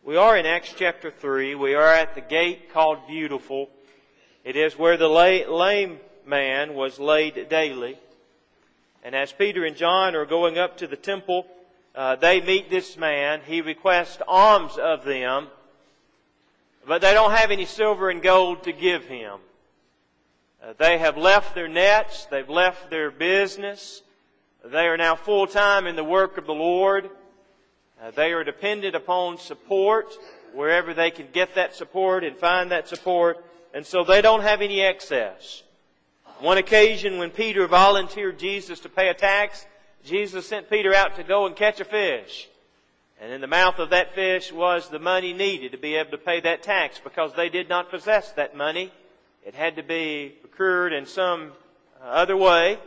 We are in Acts chapter 3. We are at the gate called Beautiful. It is where the lame man was laid daily. And as Peter and John are going up to the temple, they meet this man. He requests alms of them, but they don't have any silver and gold to give him. They have left their nets. They've left their business. They are now full-time in the work of the Lord. They are dependent upon support wherever they can get that support and find that support. And so they don't have any excess. One occasion when Peter volunteered Jesus to pay a tax, Jesus sent Peter out to go and catch a fish. And in the mouth of that fish was the money needed to be able to pay that tax, because they did not possess that money. It had to be procured in some other way.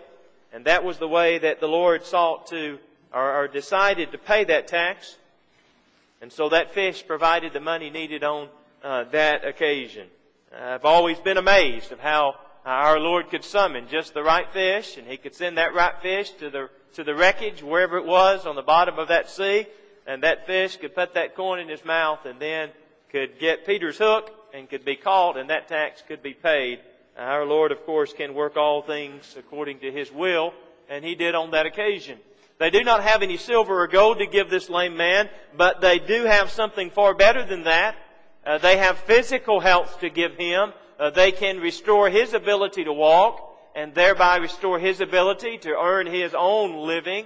And that was the way that the Lord sought to or decided to pay that tax. And so that fish provided the money needed on that occasion. I've always been amazed of how our Lord could summon just the right fish, and He could send that right fish to the wreckage, wherever it was on the bottom of that sea, and that fish could put that coin in his mouth and then could get Peter's hook and could be caught, and that tax could be paid. Our Lord, of course, can work all things according to His will, and He did on that occasion. They do not have any silver or gold to give this lame man, but they do have something far better than that. They have physical health to give him. They can restore his ability to walk, and thereby restore his ability to earn his own living.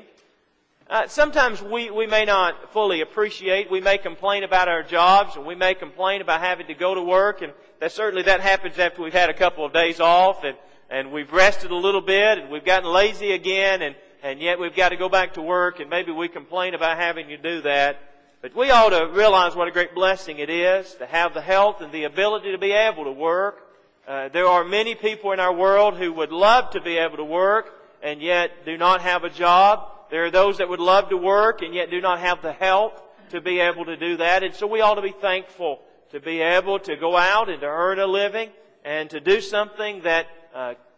Sometimes we may not fully appreciate. We may complain about our jobs, and we may complain about having to go to work, and that happens after we've had a couple of days off, and we've rested a little bit, and we've gotten lazy again, and yet we've got to go back to work, and maybe we complain about having to do that. But we ought to realize what a great blessing it is to have the health and the ability to be able to work. There are many people in our world who would love to be able to work and yet do not have a job. There are those that would love to work and yet do not have the health to be able to do that. And so we ought to be thankful to be able to go out and to earn a living and to do something that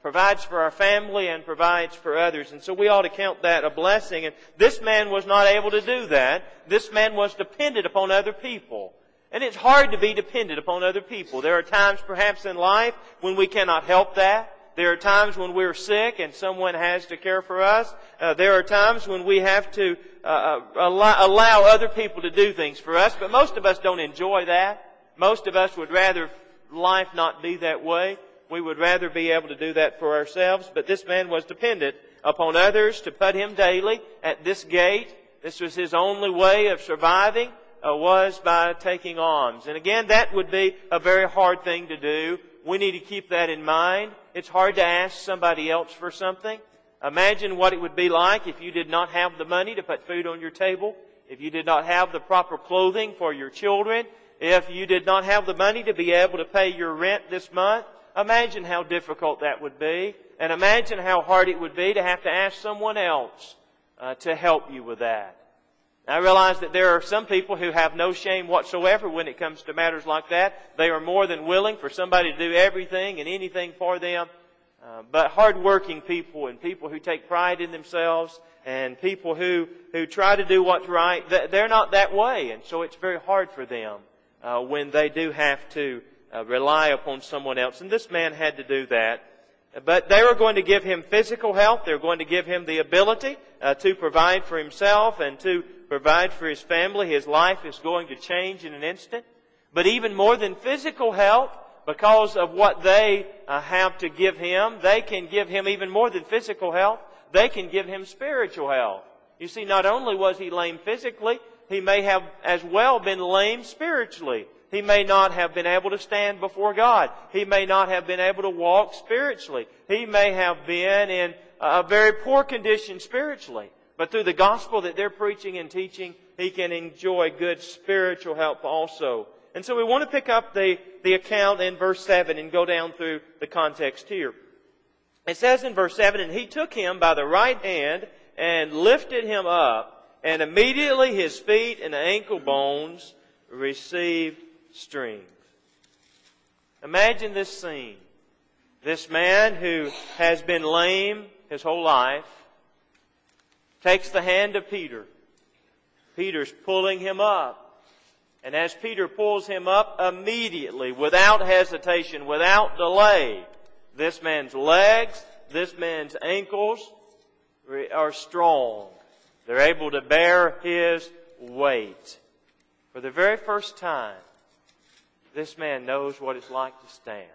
provides for our family and provides for others. And so we ought to count that a blessing. And this man was not able to do that. This man was dependent upon other people. And it's hard to be dependent upon other people. There are times perhaps in life when we cannot help that. There are times when we're sick and someone has to care for us. There are times when we have to allow other people to do things for us. But most of us don't enjoy that. Most of us would rather life not be that way. We would rather be able to do that for ourselves. But this man was dependent upon others to put him daily at this gate. This was his only way of surviving, was by taking alms. And again, that would be a very hard thing to do. We need to keep that in mind. It's hard to ask somebody else for something. Imagine what it would be like if you did not have the money to put food on your table, if you did not have the proper clothing for your children, if you did not have the money to be able to pay your rent this month. Imagine how difficult that would be. And imagine how hard it would be to have to ask someone else to help you with that. I realize that there are some people who have no shame whatsoever when it comes to matters like that. They are more than willing for somebody to do everything and anything for them. But hard-working people and people who take pride in themselves and people who try to do what's right, they're not that way. And so it's very hard for them when they do have to rely upon someone else. And this man had to do that. But they were going to give him physical health. They were going to give him the ability to provide for himself and to provide for his family. His life is going to change in an instant. But even more than physical health, because of what they have to give him, they can give him even more than physical health. They can give him spiritual health. You see, not only was he lame physically, he may have as well been lame spiritually. He may not have been able to stand before God. He may not have been able to walk spiritually. He may have been in a very poor condition spiritually. But through the gospel that they're preaching and teaching, he can enjoy good spiritual help also. And so we want to pick up the account in verse 7 and go down through the context here. It says in verse 7, "And he took him by the right hand and lifted him up, and immediately his feet and ankle bones received strength." Imagine this scene. This man who has been lame his whole life takes the hand of Peter. Peter's pulling him up. And as Peter pulls him up, immediately, without hesitation, without delay, this man's legs, this man's ankles are strong. They're able to bear his weight. For the very first time, this man knows what it's like to stand.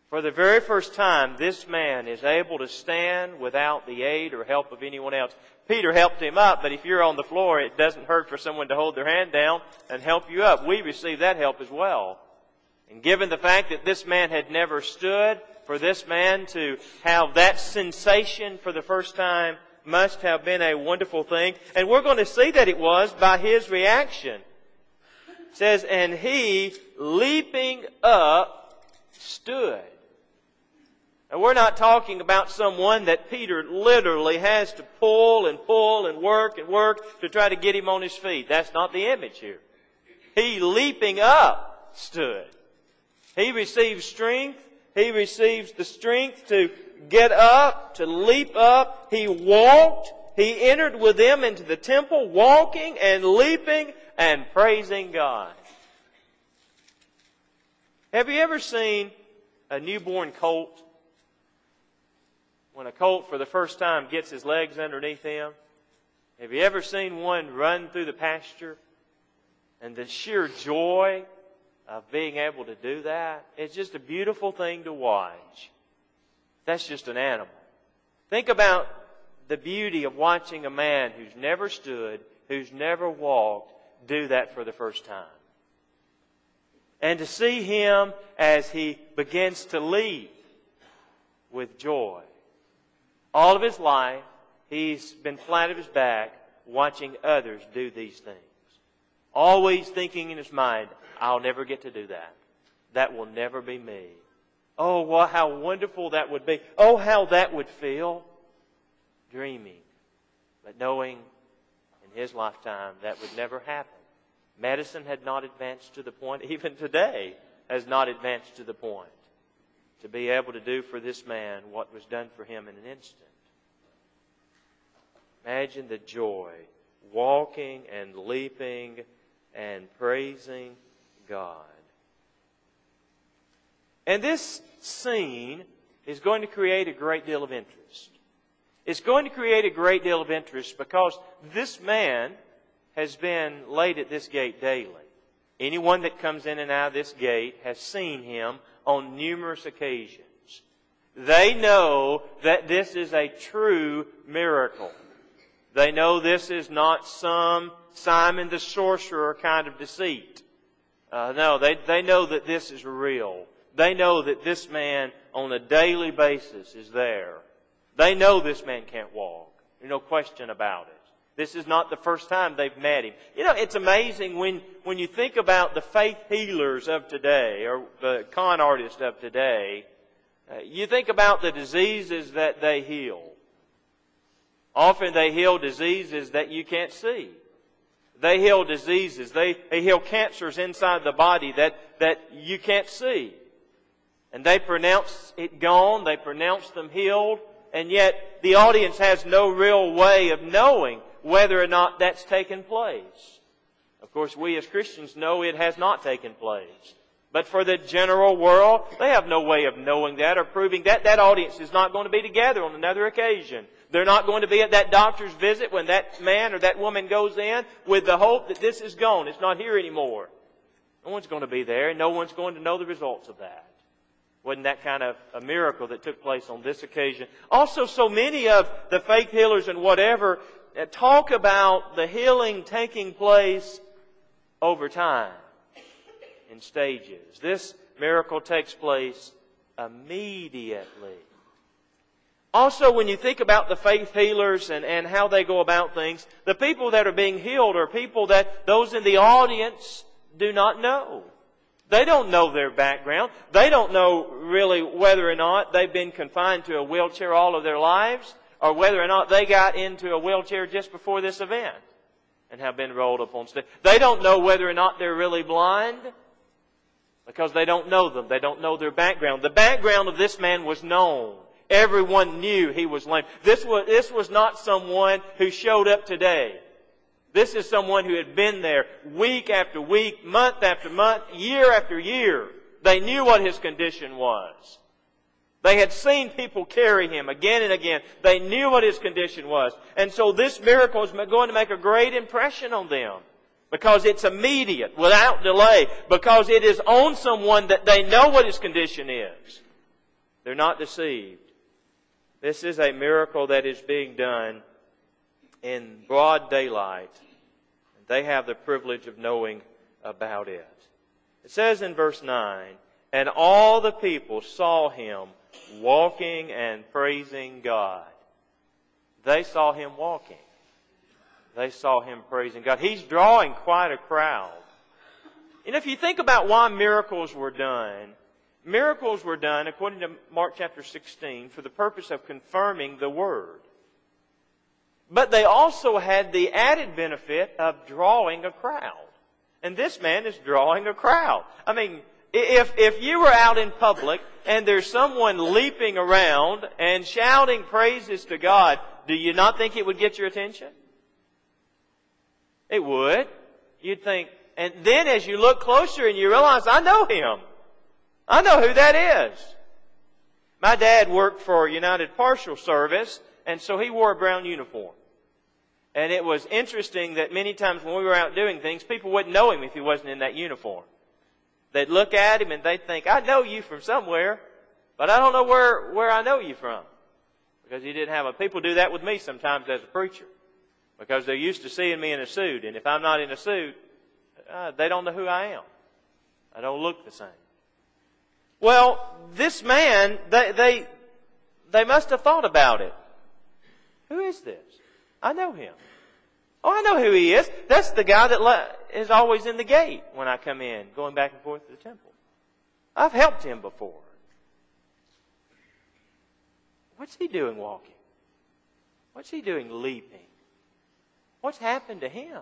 For the very first time, this man is able to stand without the aid or help of anyone else. Peter helped him up, but if you're on the floor, it doesn't hurt for someone to hold their hand down and help you up. We receive that help as well. And given the fact that this man had never stood, for this man to have that sensation for the first time must have been a wonderful thing. And we're going to see that it was by his reaction. It says, and he, leaping up, stood. And we're not talking about someone that Peter literally has to pull and work to try to get him on his feet. That's not the image here. He, leaping up, stood. He receives strength. He receives the strength to get up, to leap up. He walked. He entered with them into the temple, walking and leaping and praising God. Have you ever seen a newborn colt? When a colt for the first time gets his legs underneath him, have you ever seen one run through the pasture? And the sheer joy of being able to do that, it's just a beautiful thing to watch. That's just an animal. Think about the beauty of watching a man who's never stood, who's never walked, do that for the first time. And to see him as he begins to leap with joy. All of his life, he's been flat on his back watching others do these things. Always thinking in his mind, I'll never get to do that. That will never be me. Oh, well, how wonderful that would be. Oh, how that would feel. Dreaming. But knowing in his lifetime that would never happen. Medicine had not advanced to the point, even today has not advanced to the point, to be able to do for this man what was done for him in an instant. Imagine the joy, walking and leaping and praising God. And this scene is going to create a great deal of interest. It's going to create a great deal of interest because this man has been laid at this gate daily. Anyone that comes in and out of this gate has seen him on numerous occasions. They know that this is a true miracle. They know this is not some Simon the sorcerer kind of deceit. No, they know that this is real. They know that this man on a daily basis is there. They know this man can't walk. There's no question about it. This is not the first time they've met him. You know, it's amazing when you think about the faith healers of today, or the con artists of today, you think about the diseases that they heal. Often they heal diseases that you can't see. They heal diseases. They heal cancers inside the body that you can't see. And they pronounce it gone. They pronounce them healed. And yet the audience has no real way of knowing whether or not that's taken place. Of course, we as Christians know it has not taken place. But for the general world, they have no way of knowing that or proving that. That audience is not going to be together on another occasion. They're not going to be at that doctor's visit when that man or that woman goes in with the hope that this is gone. It's not here anymore. No one's going to be there, and no one's going to know the results of that. Wasn't that kind of a miracle that took place on this occasion? Also, so many of the faith healers and whatever talk about the healing taking place over time in stages. This miracle takes place immediately. Also, when you think about the faith healers and how they go about things, the people that are being healed are people that those in the audience do not know. They don't know their background. They don't know really whether or not they've been confined to a wheelchair all of their lives, or whether or not they got into a wheelchair just before this event and have been rolled up on stage. They don't know whether or not they're really blind because they don't know them. They don't know their background. The background of this man was known. Everyone knew he was lame. This was not someone who showed up today. This is someone who had been there week after week, month after month, year after year. They knew what his condition was. They had seen people carry him again and again. They knew what his condition was. And so this miracle is going to make a great impression on them. Because it's immediate, without delay. Because it is on someone that they know what his condition is. They're not deceived. This is a miracle that is being done in broad daylight. They have the privilege of knowing about it. It says in verse 9, and all the people saw him walking and praising God. They saw him walking. They saw him praising God. He's drawing quite a crowd. And if you think about why miracles were done, according to Mark chapter 16, for the purpose of confirming the Word. But they also had the added benefit of drawing a crowd. And this man is drawing a crowd. I mean, if you were out in public and there's someone leaping around and shouting praises to God, do you not think it would get your attention? It would. You'd think, and then as you look closer and you realize, I know him. I know who that is. My dad worked for United Parcel Service, and so he wore a brown uniform. And it was interesting that many times when we were out doing things, people wouldn't know him if he wasn't in that uniform. They'd look at him and they'd think, I know you from somewhere, but I don't know where I know you from. Because he didn't have a... People do that with me sometimes as a preacher. Because they're used to seeing me in a suit. And if I'm not in a suit, they don't know who I am. I don't look the same. Well, this man, they must have thought about it. Who is this? I know him. Oh, I know who he is. That's the guy that is always in the gate when I come in, going back and forth to the temple. I've helped him before. What's he doing walking? What's he doing leaping? What's happened to him?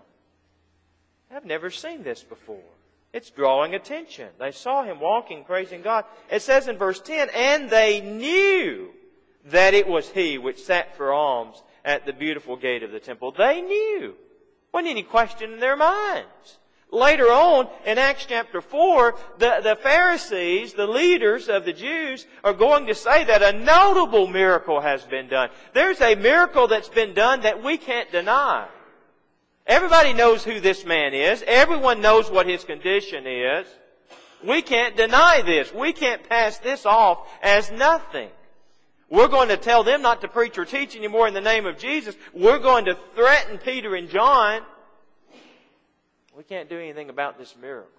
I've never seen this before. It's drawing attention. They saw him walking, praising God. It says in verse 10, and they knew that it was he which sat for alms at the beautiful gate of the temple. They knew. Wasn't any question in their minds. Later on, in Acts chapter 4, the Pharisees, the leaders of the Jews, are going to say that a notable miracle has been done. There's a miracle that's been done that we can't deny. Everybody knows who this man is. Everyone knows what his condition is. We can't deny this. We can't pass this off as nothing. We're going to tell them not to preach or teach anymore in the name of Jesus. We're going to threaten Peter and John. We can't do anything about this miracle.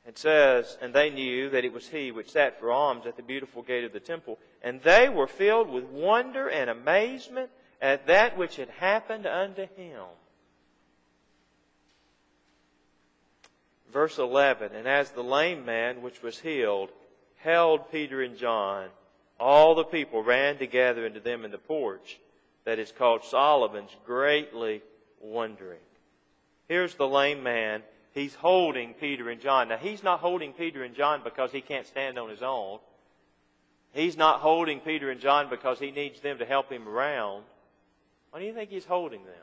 It says, and they knew that it was he which sat for alms at the beautiful gate of the temple. And they were filled with wonder and amazement at that which had happened unto him. Verse 11, and as the lame man which was healed held Peter and John, all the people ran together into them in the porch that is called Solomon's, greatly wondering. Here's the lame man. He's holding Peter and John. Now, he's not holding Peter and John because he can't stand on his own. He's not holding Peter and John because he needs them to help him around. Why do you think he's holding them?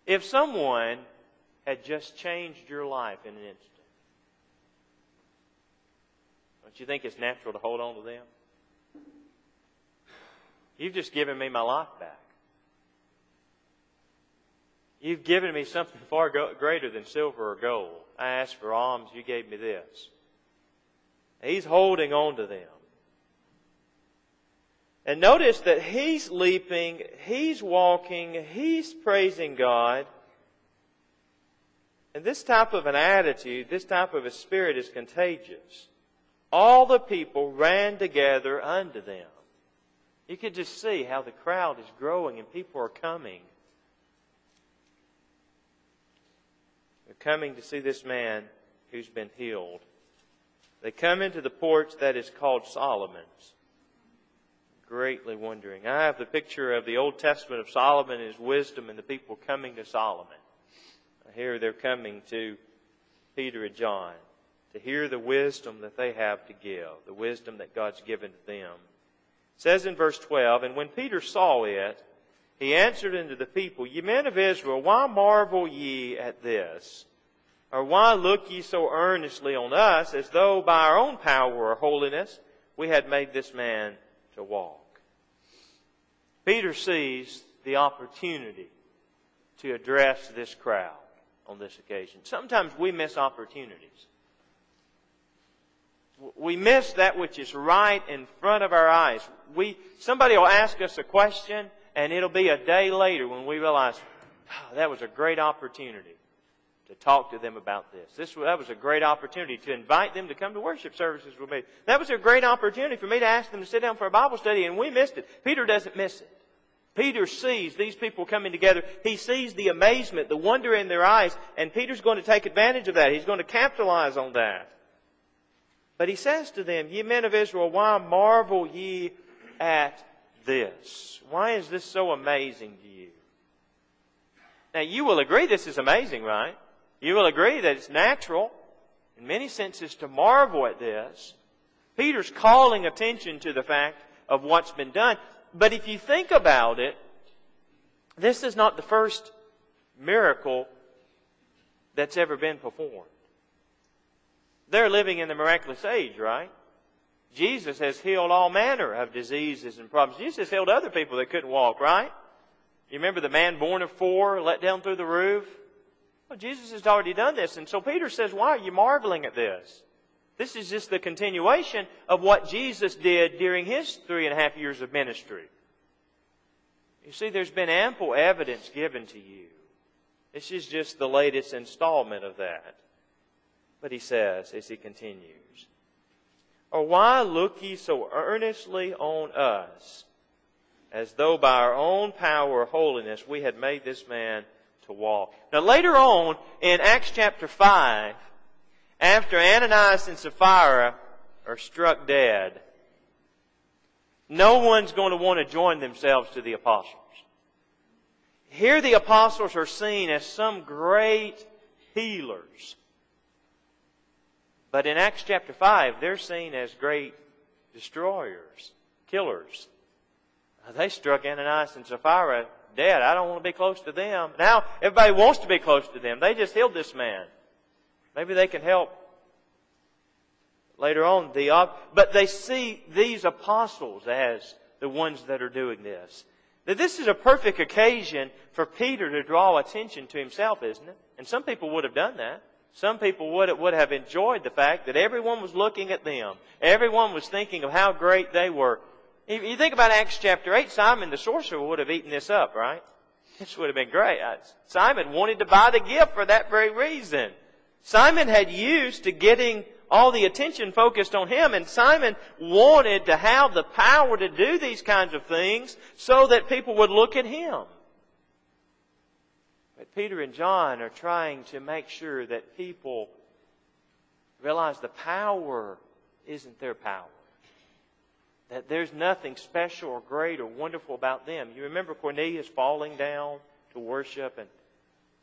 If someone had just changed your life in an instant, don't you think it's natural to hold on to them? You've just given me my life back. You've given me something far greater than silver or gold. I asked for alms, you gave me this. He's holding on to them. And notice that he's leaping, he's walking, he's praising God. And this type of an attitude, this type of a spirit is contagious. All the people ran together unto them. You could just see how the crowd is growing and people are coming. They're coming to see this man who's been healed. They come into the porch that is called Solomon's, greatly wondering. I have the picture of the Old Testament of Solomon and his wisdom and the people coming to Solomon. Here they're coming to Peter and John to hear the wisdom that they have to give, the wisdom that God's given to them. It says in verse 12, and when Peter saw it, He answered unto the people, Ye men of Israel, why marvel ye at this? Or why look ye so earnestly on us, as though by our own power or holiness we had made this man to walk? Peter sees the opportunity to address this crowd on this occasion. Sometimes we miss opportunities. We miss that which is right in front of our eyes. Somebody will ask us a question, and it'll be a day later when we realize, that was a great opportunity to talk to them about this. That was a great opportunity to invite them to come to worship services with me. That was a great opportunity for me to ask them to sit down for a Bible study, and we missed it. Peter doesn't miss it. Peter sees these people coming together. He sees the amazement, the wonder in their eyes, and Peter's going to take advantage of that. He's going to capitalize on that. But he says to them, Ye men of Israel, why marvel ye at this? Why is this so amazing to you? Now, you will agree this is amazing, right? You will agree that it's natural, in many senses, to marvel at this. Peter's calling attention to the fact of what's been done. But if you think about it, this is not the first miracle that's ever been performed. They're living in the miraculous age, right? Jesus has healed all manner of diseases and problems. Jesus has healed other people that couldn't walk, right? You remember the man born of 4, let down through the roof? Well, Jesus has already done this. And so Peter says, why are you marveling at this? This is just the continuation of what Jesus did during His 3.5 years of ministry. You see, there's been ample evidence given to you. This is just the latest installment of that. But he says, as he continues, Or why look ye so earnestly on us, as though by our own power or holiness we had made this man to walk? Now later on, in Acts chapter 5, after Ananias and Sapphira are struck dead, no one's going to want to join themselves to the apostles. Here the apostles are seen as some great healers. But in Acts chapter 5, they're seen as great destroyers, killers. They struck Ananias and Sapphira dead. I don't want to be close to them. Now, everybody wants to be close to them. They just healed this man. Maybe they can help later on. But they see these apostles as the ones that are doing this. Now, this is a perfect occasion for Peter to draw attention to himself, isn't it? And some people would have done that. Some people would have enjoyed the fact that everyone was looking at them. Everyone was thinking of how great they were. If you think about Acts chapter 8, Simon the sorcerer would have eaten this up, right? This would have been great. Simon wanted to buy the gift for that very reason. Simon had used to getting all the attention focused on him, and Simon wanted to have the power to do these kinds of things so that people would look at him. But Peter and John are trying to make sure that people realize the power isn't their power. That there's nothing special or great or wonderful about them. You remember Cornelius falling down to worship and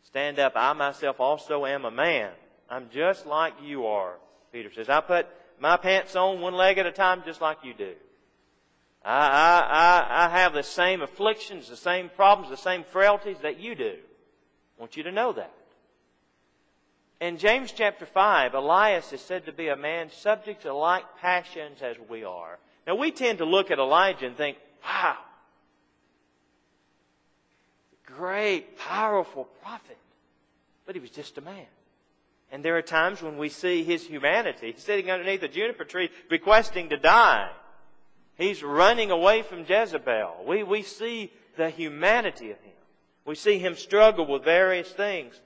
stand up. I myself also am a man. I'm just like you are, Peter says. I put my pants on one leg at a time just like you do. I have the same afflictions, the same problems, the same frailties that you do. I want you to know that. In James chapter 5, Elias is said to be a man subject to like passions as we are. Now we tend to look at Elijah and think, wow, great, powerful prophet. But he was just a man. And there are times when we see his humanity. He's sitting underneath a juniper tree requesting to die. He's running away from Jezebel. We see the humanity of him. We see him struggle with various things.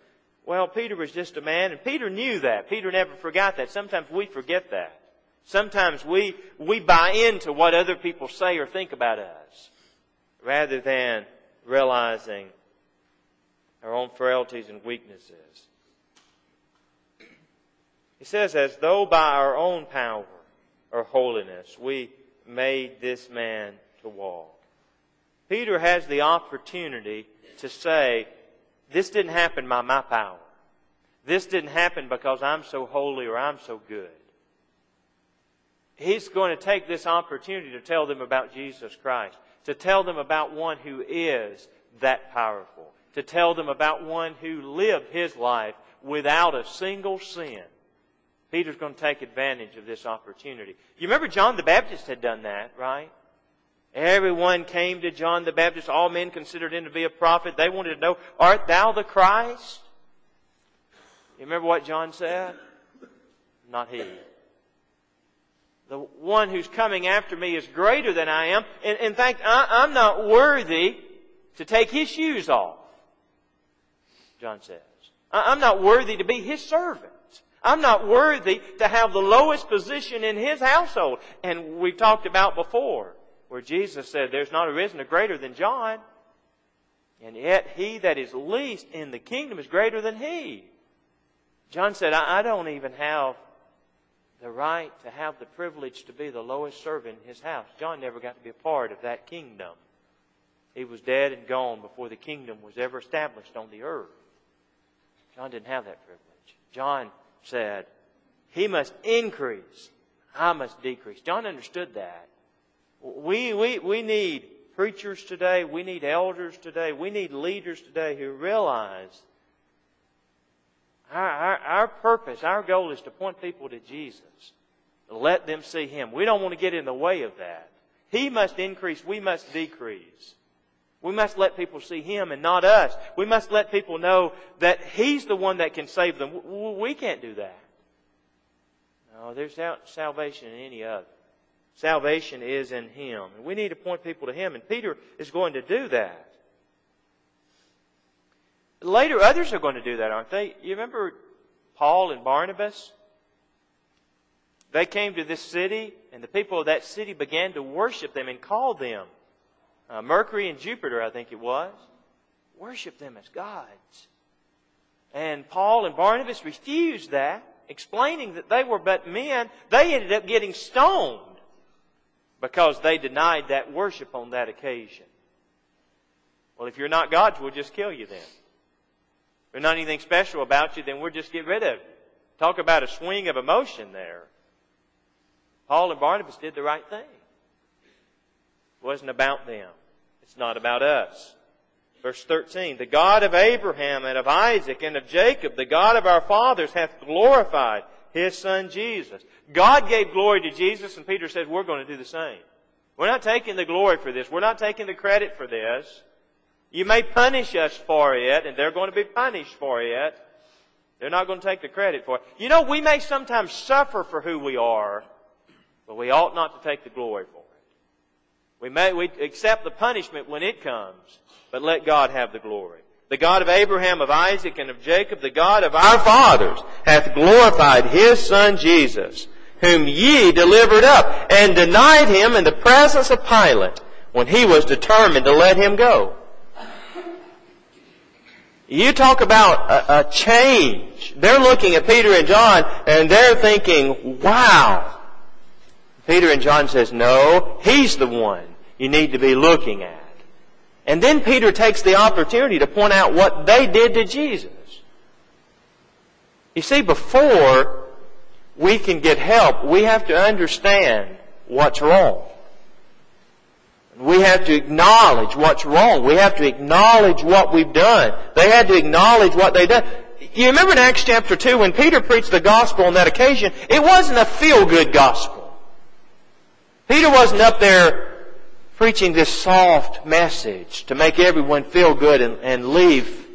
Well, Peter was just a man, and Peter knew that. Peter never forgot that. Sometimes we forget that. Sometimes we buy into what other people say or think about us, rather than realizing our own frailties and weaknesses. He says, as though by our own power or holiness we made this man to walk. Peter has the opportunity to say, this didn't happen by my power. This didn't happen because I'm so holy or I'm so good. He's going to take this opportunity to tell them about Jesus Christ, to tell them about one who is that powerful. To tell them about one who lived his life without a single sin. Peter's going to take advantage of this opportunity. You remember John the Baptist had done that, right? Everyone came to John the Baptist. All men considered him to be a prophet. They wanted to know, art thou the Christ? You remember what John said? Not he. The one who's coming after me is greater than I am. In fact, I'm not worthy to take his shoes off, John says. I'm not worthy to be his servant. I'm not worthy to have the lowest position in his household. And we've talked about before, where Jesus said, there's not arisen a greater than John. And yet he that is least in the kingdom is greater than he. John said, I don't even have the right to have the privilege to be the lowest servant in his house. John never got to be a part of that kingdom. He was dead and gone before the kingdom was ever established on the earth. John didn't have that privilege. John said, he must increase, I must decrease. John understood that. We need preachers today, we need elders today, we need leaders today who realize our purpose, our goal is to point people to Jesus. To let them see Him. We don't want to get in the way of that. He must increase, we must decrease. We must let people see Him and not us. We must let people know that He's the one that can save them. We can't do that. No, there's salvation in any other. Salvation is in Him. And we need to point people to Him. And Peter is going to do that. Later, others are going to do that, aren't they? You remember Paul and Barnabas? They came to this city, and the people of that city began to worship them and call them Mercury and Jupiter, I think it was. Worship them as gods. And Paul and Barnabas refused that, explaining that they were but men. They ended up getting stoned because they denied that worship on that occasion. Well, if you're not gods, we'll just kill you then. If there's not anything special about you, then we'll just get rid of you. Talk about a swing of emotion there. Paul and Barnabas did the right thing. It wasn't about them. It's not about us. Verse 13, the God of Abraham and of Isaac and of Jacob, the God of our fathers, hath glorified His Son Jesus. God gave glory to Jesus, and Peter says we're going to do the same. We're not taking the glory for this. We're not taking the credit for this. You may punish us for it, and they're going to be punished for it. They're not going to take the credit for it. You know, we may sometimes suffer for who we are, but we ought not to take the glory for it. We accept the punishment when it comes, but let God have the glory. The God of Abraham, of Isaac, and of Jacob, the God of our fathers, hath glorified His Son Jesus, whom ye delivered up, and denied Him in the presence of Pilate, when he was determined to let Him go. You talk about a change. They're looking at Peter and John, and they're thinking, wow. Peter and John says, no, He's the one you need to be looking at. And then Peter takes the opportunity to point out what they did to Jesus. You see, before we can get help, we have to understand what's wrong. We have to acknowledge what's wrong. We have to acknowledge what we've done. They had to acknowledge what they've done. You remember in Acts chapter 2 when Peter preached the gospel on that occasion, it wasn't a feel-good gospel. Peter wasn't up there preaching this soft message to make everyone feel good and leave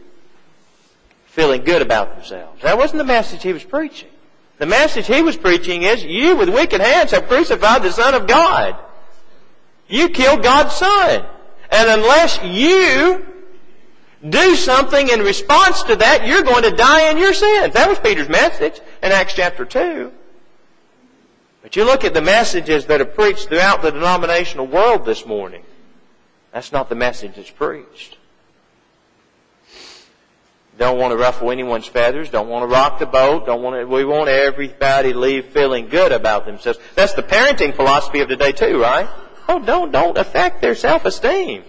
feeling good about themselves. That wasn't the message he was preaching. The message he was preaching is, you with wicked hands have crucified the Son of God. You killed God's Son. And unless you do something in response to that, you're going to die in your sins. That was Peter's message in Acts chapter 2. But you look at the messages that are preached throughout the denominational world this morning. That's not the message that's preached. Don't want to ruffle anyone's feathers. Don't want to rock the boat. We want everybody to leave feeling good about themselves. That's the parenting philosophy of today too, right? Oh, don't affect their self-esteem.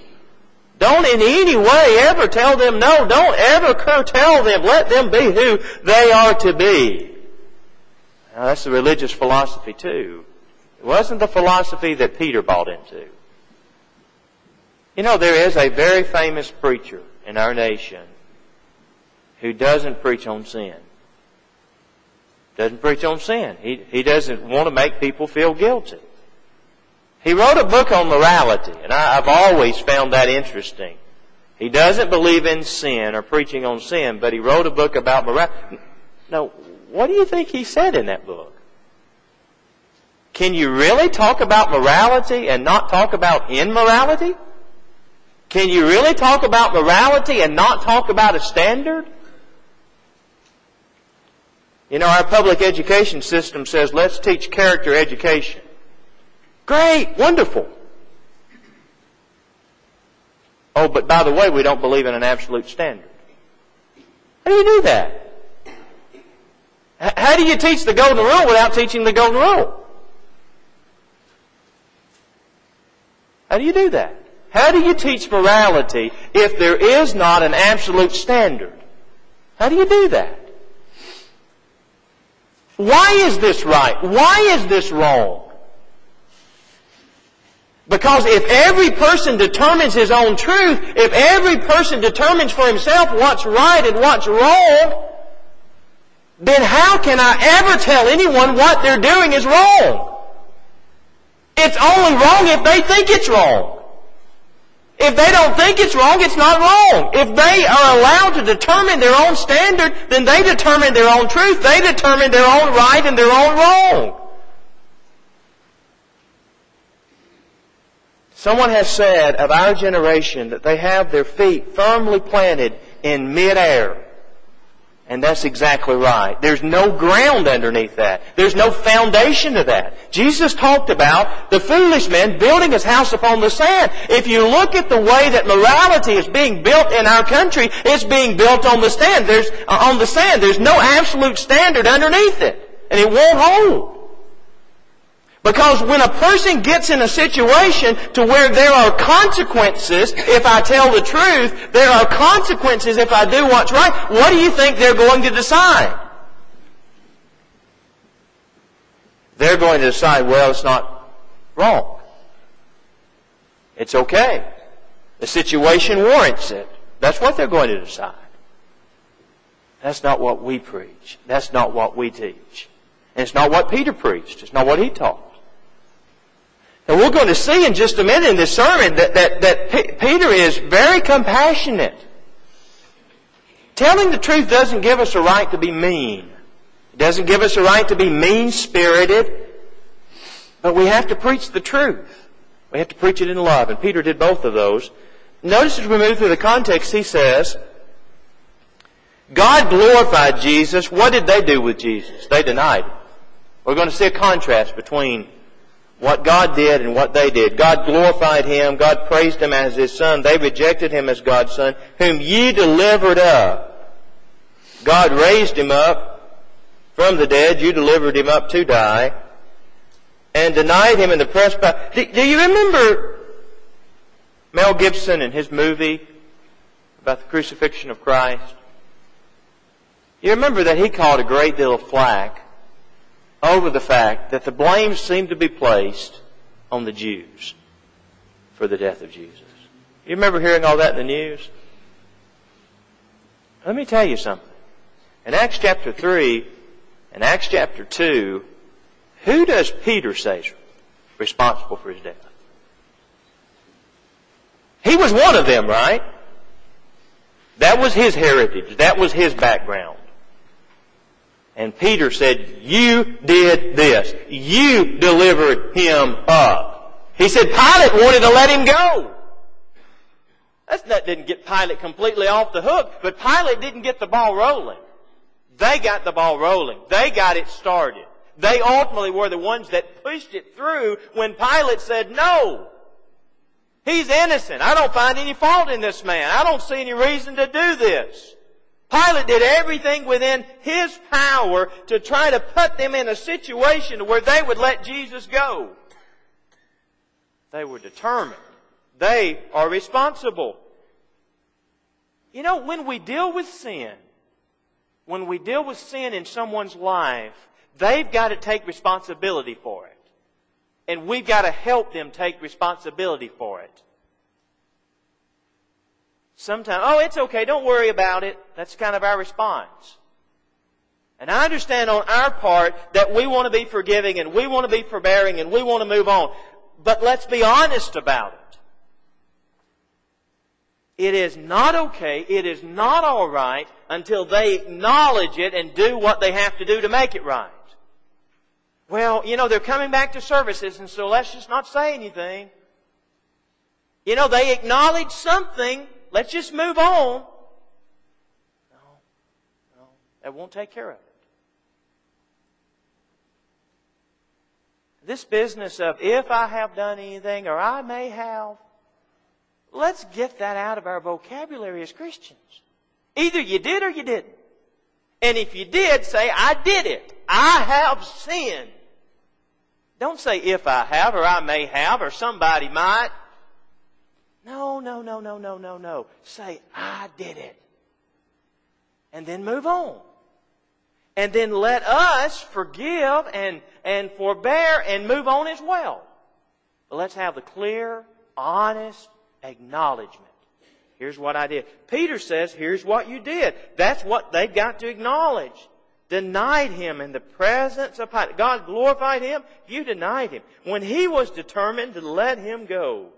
Don't in any way ever tell them no. Don't ever curtail them. Let them be who they are to be. Now, that's the religious philosophy too. It wasn't the philosophy that Peter bought into. You know, there is a very famous preacher in our nation who doesn't preach on sin. Doesn't preach on sin. He doesn't want to make people feel guilty. He wrote a book on morality, and I've always found that interesting. He doesn't believe in sin or preaching on sin, but he wrote a book about morality. Now, what do you think he said in that book? Can you really talk about morality and not talk about immorality? Can you really talk about morality and not talk about a standard? You know, our public education system says, let's teach character education. Great, wonderful. Oh, but by the way, we don't believe in an absolute standard. How do you do that? How do you teach the golden rule without teaching the golden rule? How do you do that? How do you teach morality if there is not an absolute standard? How do you do that? Why is this right? Why is this wrong? Because if every person determines his own truth, if every person determines for himself what's right and what's wrong, then how can I ever tell anyone what they're doing is wrong? It's only wrong if they think it's wrong. If they don't think it's wrong, it's not wrong. If they are allowed to determine their own standard, then they determine their own truth. They determine their own right and their own wrong. Someone has said of our generation that they have their feet firmly planted in midair. And that's exactly right. There's no ground underneath that. There's no foundation to that. Jesus talked about the foolish man building his house upon the sand. If you look at the way that morality is being built in our country, it's being built on the sand. There's no absolute standard underneath it. And it won't hold. Because when a person gets in a situation to where there are consequences if I tell the truth, there are consequences if I do what's right, what do you think they're going to decide? They're going to decide, well, it's not wrong. It's okay. The situation warrants it. That's what they're going to decide. That's not what we preach. That's not what we teach. And it's not what Peter preached. It's not what he taught. And we're going to see in just a minute in this sermon that Peter is very compassionate. Telling the truth doesn't give us a right to be mean. It doesn't give us a right to be mean-spirited. But we have to preach the truth. We have to preach it in love. And Peter did both of those. Notice as we move through the context, he says, God glorified Jesus. What did they do with Jesus? They denied Him. We're going to see a contrast between what God did and what they did. God glorified Him. God praised Him as His Son. They rejected Him as God's Son, whom ye delivered up. God raised Him up from the dead. You delivered Him up to die. And denied Him in the press. Do you remember Mel Gibson and his movie about the crucifixion of Christ? You remember that he caught a great deal of flack over the fact that the blame seemed to be placed on the Jews for the death of Jesus. You remember hearing all that in the news? Let me tell you something. In Acts chapter 3 and Acts chapter 2, who does Peter say is responsible for his death? He was one of them, right? That was his heritage. That was his background. And Peter said, you did this. You delivered him up. He said Pilate wanted to let him go. That didn't get Pilate completely off the hook, but Pilate didn't get the ball rolling. They got the ball rolling. They got it started. They ultimately were the ones that pushed it through when Pilate said, no, he's innocent. I don't find any fault in this man. I don't see any reason to do this. Pilate did everything within his power to try to put them in a situation where they would let Jesus go. They were determined. They are responsible. You know, when we deal with sin in someone's life, they've got to take responsibility for it. And we've got to help them take responsibility for it. Sometimes, oh, it's okay, don't worry about it. That's kind of our response. And I understand on our part that we want to be forgiving and we want to be forbearing and we want to move on. But let's be honest about it. It is not okay, it is not all right until they acknowledge it and do what they have to do to make it right. Well, they're coming back to services, and so let's just not say anything. They acknowledge something. Let's just move on. No, that won't take care of it. This business of if I have done anything or I may have, let's get that out of our vocabulary as Christians. Either you did or you didn't. And if you did, say, I did it. I have sinned. Don't say if I have or I may have or somebody might. No. Say, I did it. And then move on. And then let us forgive and forbear and move on as well. But let's have the clear, honest acknowledgement. Here's what I did. Peter says, here's what you did. That's what they've got to acknowledge. Denied Him in the presence of Pilate. God glorified Him. You denied Him. When He was determined to let Him go.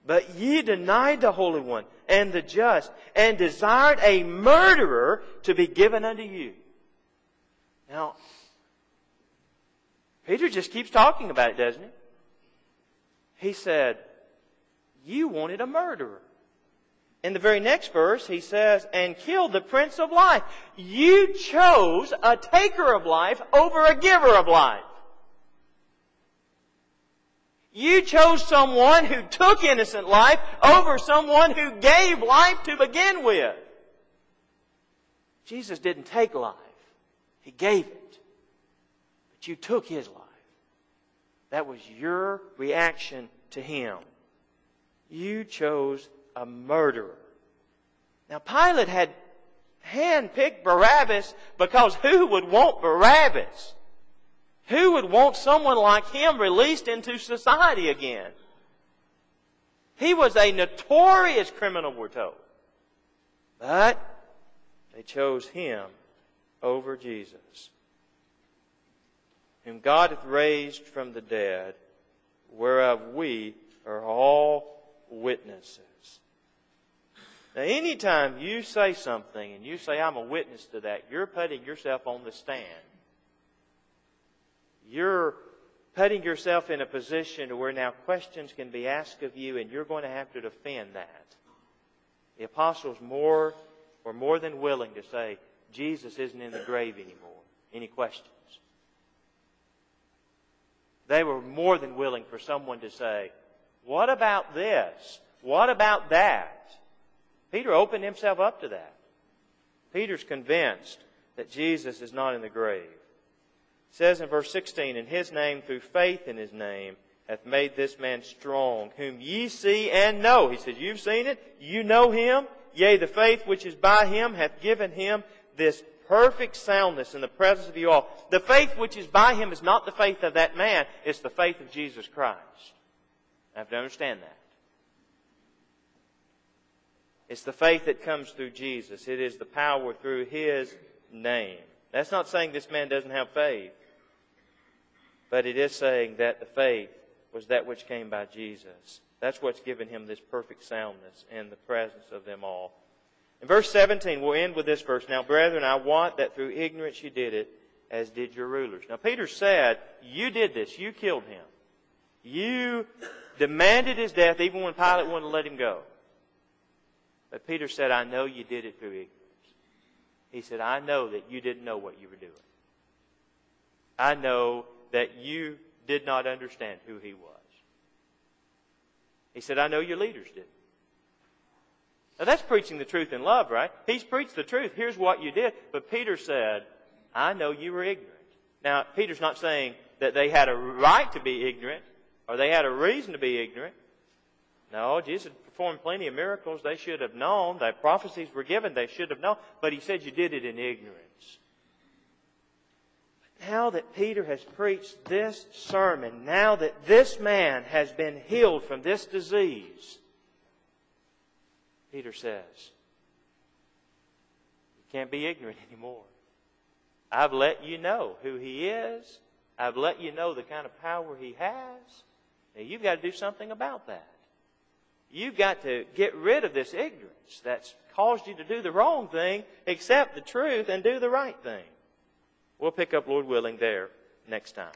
But ye denied the Holy One and the just, and desired a murderer to be given unto you. Now, Peter just keeps talking about it, doesn't he? He said, you wanted a murderer. In the very next verse, he says, and killed the Prince of Life. You chose a taker of life over a giver of life. You chose someone who took innocent life over someone who gave life to begin with. Jesus didn't take life. He gave it. But you took His life. That was your reaction to Him. You chose a murderer. Now Pilate had handpicked Barabbas because who would want Barabbas? Who would want someone like him released into society again? He was a notorious criminal, we're told. But they chose Him over Jesus, whom God hath raised from the dead, whereof we are all witnesses. Now, anytime you say something and you say, I'm a witness to that, you're putting yourself on the stand. You're putting yourself in a position where now questions can be asked of you and you're going to have to defend that. The apostles were more than willing to say, Jesus isn't in the grave anymore. Any questions? They were more than willing for someone to say, what about this? What about that? Peter opened himself up to that. Peter's convinced that Jesus is not in the grave. It says in verse 16, and His name, through faith in His name, hath made this man strong, whom ye see and know. He says, you've seen it, you know Him. Yea, the faith which is by Him hath given Him this perfect soundness in the presence of you all. The faith which is by Him is not the faith of that man, it's the faith of Jesus Christ. I have to understand that. It's the faith that comes through Jesus. It is the power through His name. That's not saying this man doesn't have faith. But it is saying that the faith was that which came by Jesus. That's what's given him this perfect soundness in the presence of them all. In verse 17, we'll end with this verse. Now, brethren, I wot that through ignorance you did it, as did your rulers. Now, Peter said, you did this. You killed Him. You demanded His death even when Pilate wouldn't let Him go. But Peter said, I know you did it through ignorance. He said, I know that you didn't know what you were doing. I know that you did not understand who He was. He said, I know your leaders didn't. Now that's preaching the truth in love, right? He's preached the truth. Here's what you did. But Peter said, I know you were ignorant. Now, Peter's not saying that they had a right to be ignorant or they had a reason to be ignorant. No, Jesus performed plenty of miracles. They should have known. The prophecies were given. They should have known. But He said you did it in ignorance. Now that Peter has preached this sermon, now that this man has been healed from this disease, Peter says, you can't be ignorant anymore. I've let you know who He is. I've let you know the kind of power He has. Now you've got to do something about that. You've got to get rid of this ignorance that's caused you to do the wrong thing, accept the truth, and do the right thing. We'll pick up, Lord willing, there next time.